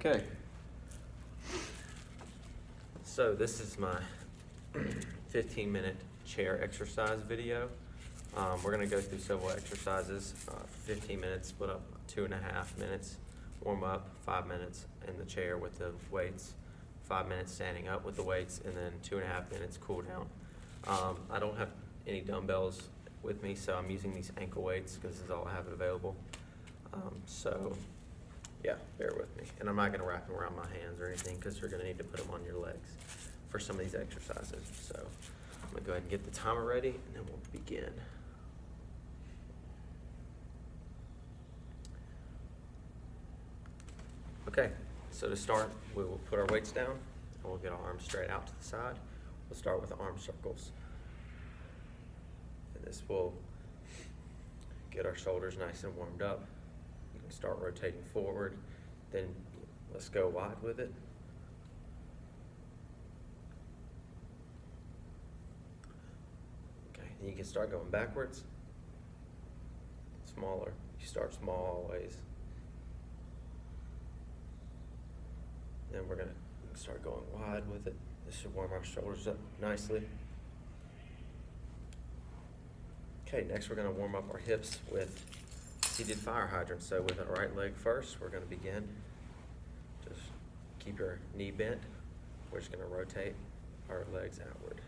Okay. So this is my 15-minute chair exercise video. We're going to go through several exercises, 15 minutes, split up 2.5 minutes, warm up 5 minutes in the chair with the weights, 5 minutes standing up with the weights, and then 2.5 minutes cool down. I don't have any dumbbells with me, so I'm using these ankle weights because this is all I have available. So yeah, bear with me. And I'm not going to wrap them around my hands or anything because you're going to need to put them on your legs for some of these exercises. So I'm going to go ahead and get the timer ready, and then we'll begin. Okay, so to start, we will put our weights down, and we'll get our arms straight out to the side. We'll start with the arm circles. And this will get our shoulders nice and warmed up. You can start rotating forward, then let's go wide with it. Okay, and you can start going backwards, smaller. You start small always. Then we're gonna start going wide with it. This should warm our shoulders up nicely. Okay, next we're gonna warm up our hips with seated fire hydrants. So with our right leg first, we're gonna begin. Just keep your knee bent. We're just gonna rotate our legs outward.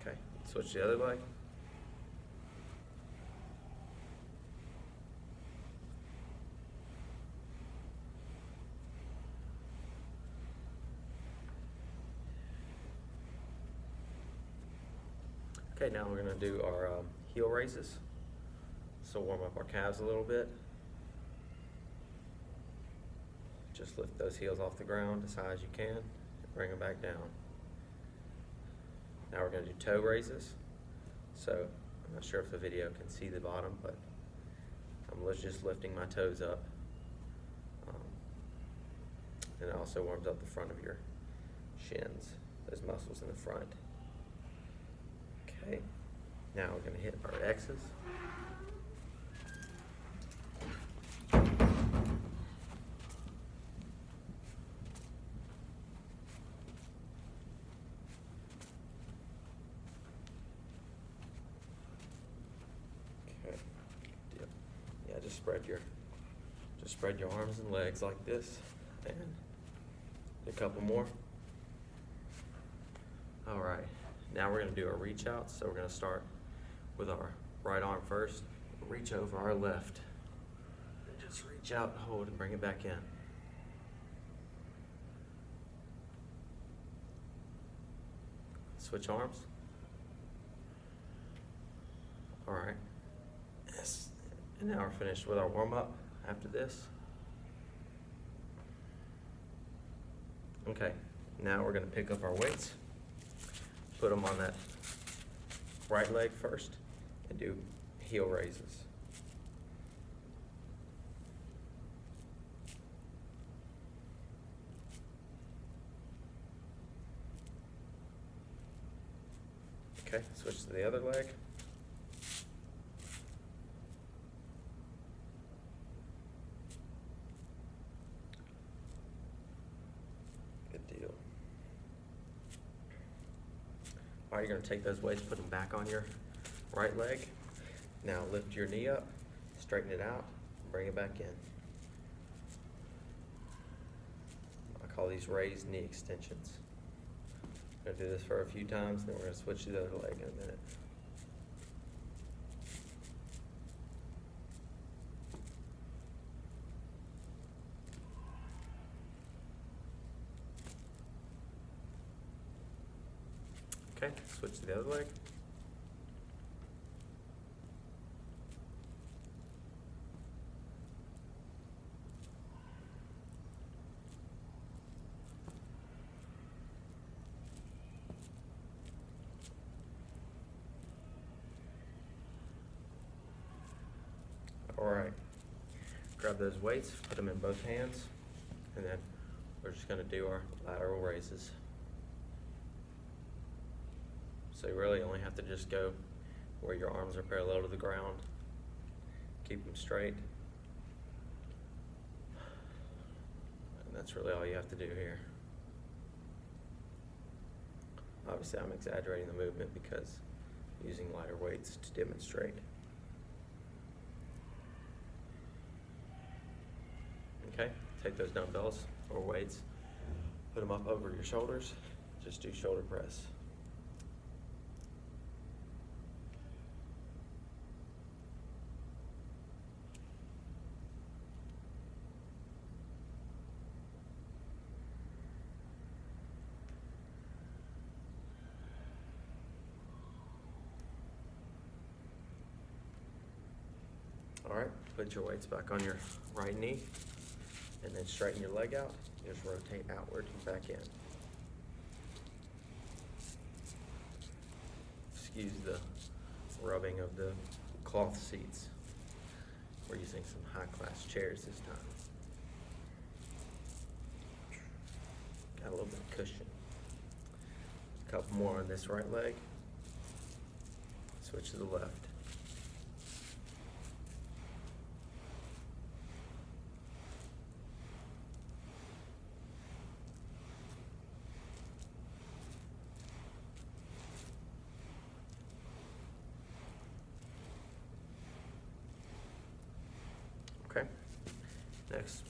Okay, switch to the other leg. Okay, now we're gonna do our heel raises. So warm up our calves a little bit. Just lift those heels off the ground as high as you can and bring them back down. Now we're gonna do toe raises. So I'm not sure if the video can see the bottom, but I'm just lifting my toes up. And it also warms up the front of your shins, those muscles in the front. Okay, now we're gonna hit our X's. Okay, yeah, just spread your arms and legs like this, and a couple more. All right. Now we're going to do our reach out. So we're going to start with our right arm first, reach over our left. And just reach out, hold, and bring it back in. Switch arms. All right. Yes. And now we're finished with our warm up after this. Okay, now we're going to pick up our weights. Put them on that right leg first and do heel raises. Okay, switch to the other leg. Good deal. All right, you're going to take those weights, put them back on your right leg. Now lift your knee up, straighten it out, bring it back in. I call these raised knee extensions. I'm going to do this for a few times, then we're going to switch to the other leg in a minute. Okay, switch to the other leg. All right, grab those weights, put them in both hands, and then we're just going to do our lateral raises. So you really only have to just go where your arms are parallel to the ground. Keep them straight. And that's really all you have to do here. Obviously, I'm exaggerating the movement because I'm using lighter weights to demonstrate. Okay, take those dumbbells or weights, put them up over your shoulders, just do shoulder press. All right, put your weights back on your right knee and then straighten your leg out. Just rotate outward and back in. Excuse the rubbing of the cloth seats. We're using some high-class chairs this time. Got a little bit of cushion. A couple more on this right leg. Switch to the left. Okay, next,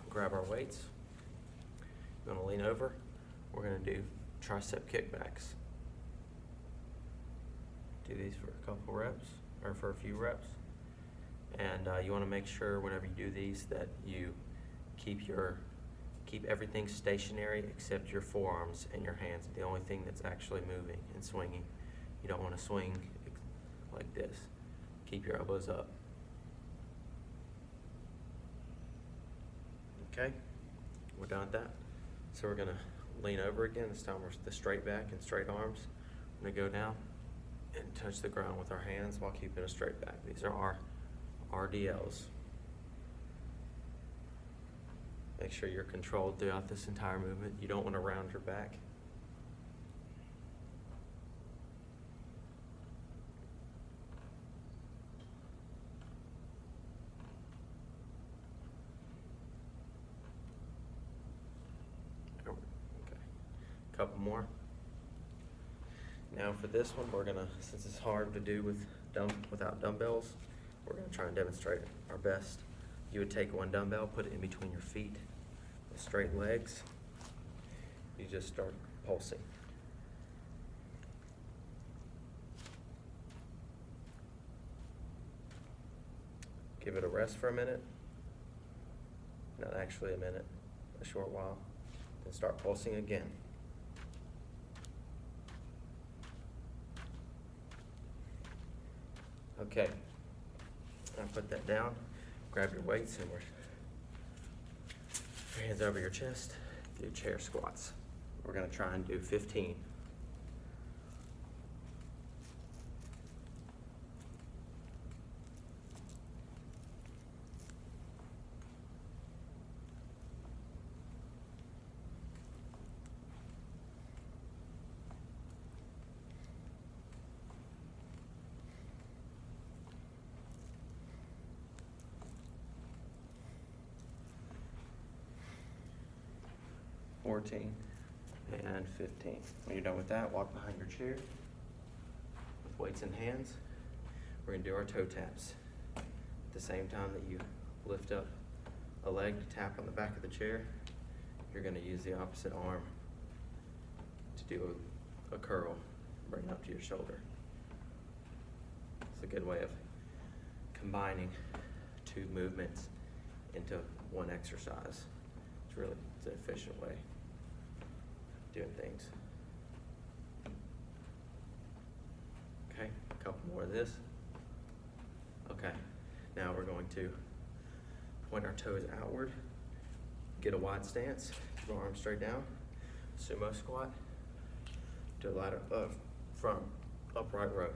grab our weights. You're gonna lean over. We're gonna do tricep kickbacks. Do these for a couple reps, or for a few reps. And you wanna make sure whenever you do these that you keep everything stationary except your forearms and your hands. The only thing that's actually moving and swinging. You don't wanna swing like this. Keep your elbows up. Okay, we're done with that. So we're gonna lean over again. This time we're the straight back and straight arms. We're gonna go down and touch the ground with our hands while keeping a straight back. These are our RDLs. Make sure you're controlled throughout this entire movement. You don't want to round your back. Couple more. Now for this one, we're gonna, since it's hard to do without dumbbells, we're gonna try and demonstrate our best. You would take one dumbbell, put it in between your feet, with straight legs. You just start pulsing. Give it a rest for a minute. Not actually a minute, a short while. Then start pulsing again. Okay, now put that down, grab your weights, and your hands over your chest, do chair squats. We're gonna try and do 15. And 15. When you're done with that, walk behind your chair with weights in hands. We're gonna do our toe taps. At the same time that you lift up a leg to tap on the back of the chair, you're gonna use the opposite arm to do a curl, bring it up to your shoulder. It's a good way of combining two movements into one exercise. It's an efficient way of doing things. Okay, a couple more of this. Okay, now we're going to point our toes outward, get a wide stance, keep our arms straight down, sumo squat, to ladder from upright row.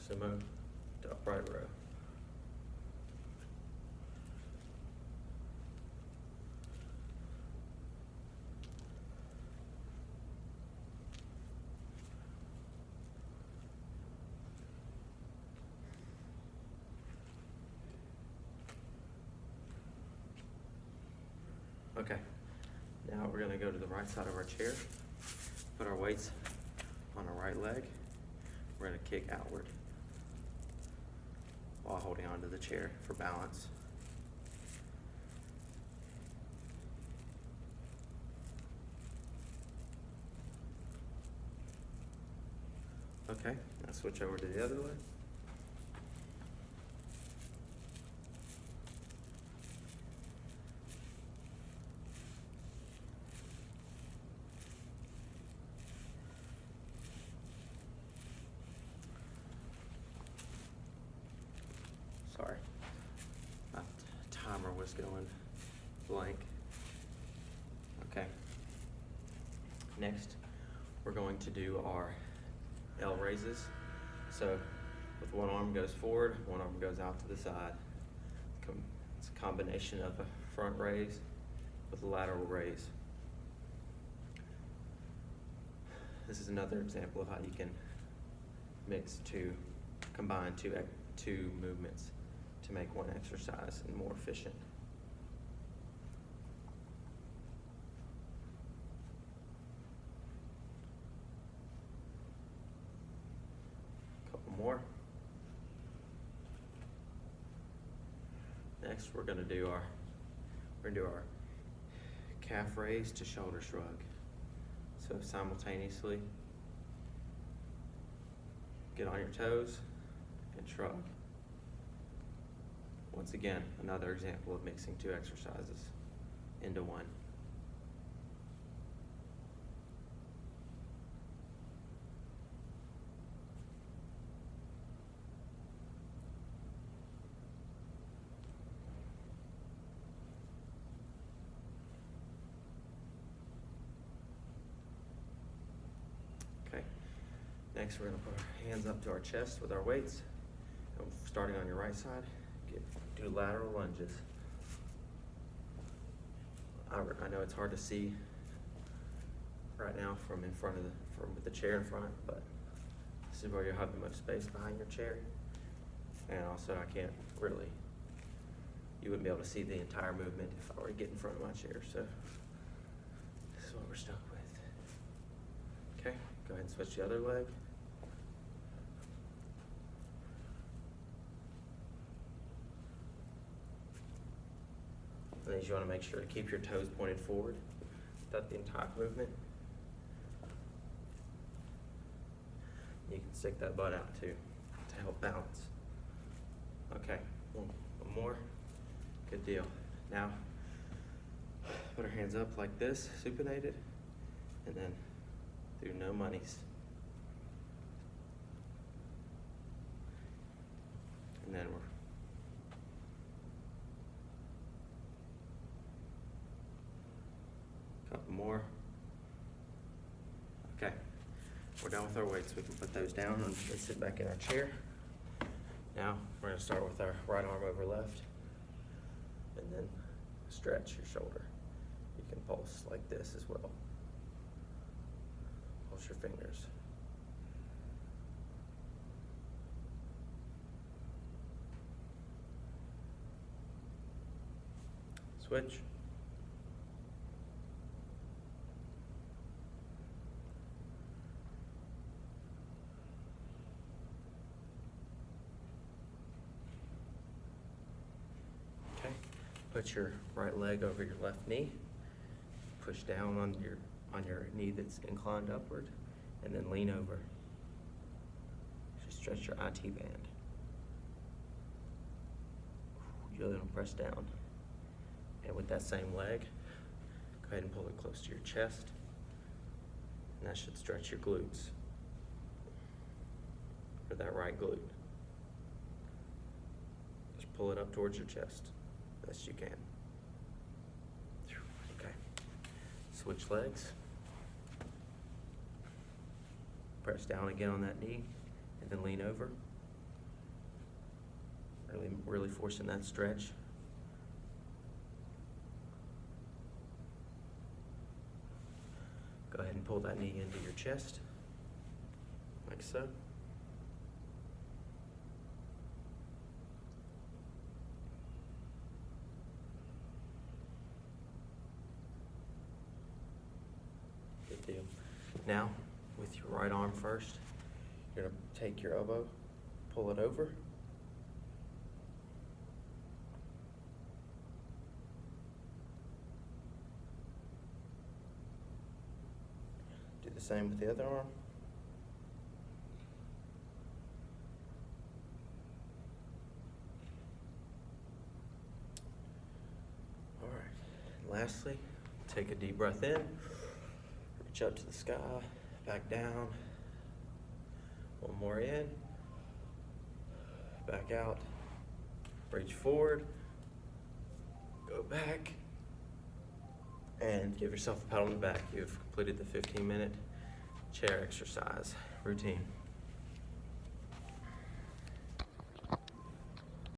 Sumo to upright row. Okay, now we're gonna go to the right side of our chair, put our weights on our right leg. We're gonna kick outward while holding onto the chair for balance. Okay, now switch over to the other leg. Sorry, my timer was going blank. Okay. Next, we're going to do our L raises. So with one arm goes forward, one arm goes out to the side. It's a combination of a front raise with a lateral raise. This is another example of how you can combine two movements to make one exercise and more efficient. Couple more. Next, we're gonna do our calf raise to shoulder shrug. So simultaneously, get on your toes and shrug. Once again, another example of mixing two exercises into one. Okay, next we're gonna put our hands up to our chest with our weights. And starting on your right side, do lateral lunges. I know it's hard to see right now from with the chair in front, but this is where you have the most space behind your chair. And also you wouldn't be able to see the entire movement if I were to get in front of my chair, so this is what we're stuck with. Okay, go ahead and switch the other leg. And then you want to make sure to keep your toes pointed forward throughout the entire movement. You can stick that butt out too to help balance. Okay, one more. Good deal. Now, put our hands up like this, supinated, and then do no monies. And then couple more. Okay, we're done with our weights. We can put those down and sit back in our chair. Now, we're gonna start with our right arm over left, and then stretch your shoulder. You can pulse like this as well. Pulse your fingers. Switch. Put your right leg over your left knee. Push down on your knee that's inclined upward, and then lean over. Just stretch your IT band. You're gonna press down. And with that same leg, go ahead and pull it close to your chest. And that should stretch your glutes. Or that right glute. Just pull it up towards your chest. Best you can. Okay. Switch legs. Press down again on that knee, and then lean over. Really forcing that stretch. Go ahead and pull that knee into your chest, like so. big deal. Now, with your right arm first, you're gonna take your elbow, pull it over. Do the same with the other arm. All right, lastly, take a deep breath in, reach up to the sky, back down. One more in, back out, reach forward, go back, and give yourself a pat on the back. You've completed the 15-minute chair exercise routine.